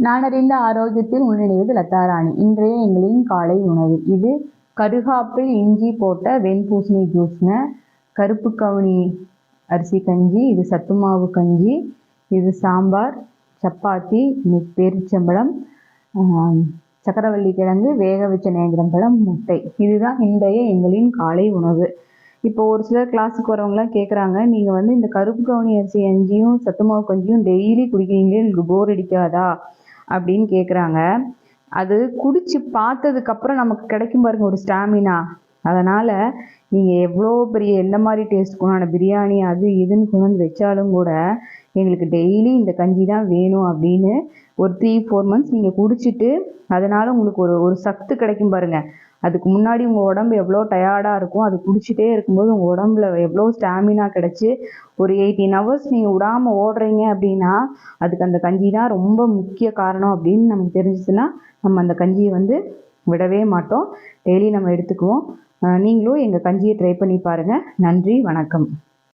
நானறிந்த ஆரோக்கியத்தில் முன்னணிவது லதாராணி. இன்றைய எங்களின் காலை உணவு இது கருகாப்பிள் இஞ்சி போட்ட வெண்பூசணி ஜூஸ்ங்க. கருப்பு கவுனி அரிசி கஞ்சி, இது சத்துமாவு கஞ்சி, இது சாம்பார், சப்பாத்தி, இன்னைக்கு பேரிச்சம்பழம், சக்கரவள்ளி கிழங்கு, வேக வச்ச நேந்திரம்பழம், முட்டை. இதுதான் இன்றைய எங்களின் காலை உணவு. இப்போ ஒரு சிலர் கிளாஸுக்கு வரவங்களாம் கேட்குறாங்க, நீங்கள் இந்த கருப்பு கவுனி அரிசி கஞ்சியும் சத்துமாவு கஞ்சியும் டெய்லி குடிக்கிறீங்களே, எனக்கு போர் அடிக்காதா அப்படின்னு கேட்குறாங்க. அது குடிச்சு பார்த்ததுக்கப்புறம் நமக்கு கிடைக்கும் பாருங்க ஒரு ஸ்டாமினா. அதனால் நீங்கள் எவ்வளோ பெரிய எந்த மாதிரி டேஸ்ட்டுக்குனான பிரியாணி அது இதுன்னு கொண்டு வந்து வச்சாலும் கூட எங்களுக்கு டெய்லி இந்த கஞ்சி தான் வேணும் அப்படின்னு ஒரு 3-4 மந்த்ஸ் நீங்கள் குடிச்சிட்டு அதனால் உங்களுக்கு ஒரு சத்து கிடைக்கும் பாருங்கள். அதுக்கு முன்னாடி உங்கள் உடம்பு எவ்வளோ டயர்டாக இருக்கும், அது குடிச்சிட்டே இருக்கும்போது உங்கள் உடம்புல எவ்வளோ ஸ்டாமினா கிடச்சி ஒரு 18 ஹவர்ஸ் நீங்கள் விடாமல் ஓடுறீங்க அப்படின்னா அதுக்கு அந்த கஞ்சி தான் ரொம்ப முக்கிய காரணம் அப்படின்னு நமக்கு தெரிஞ்சிச்சுன்னா நம்ம அந்த கஞ்சியை விடவே மாட்டோம். டெய்லி நம்ம எடுத்துக்குவோம். நீங்களும் எங்கள் கஞ்சியை ட்ரை பண்ணி பாருங்கள். நன்றி, வணக்கம்.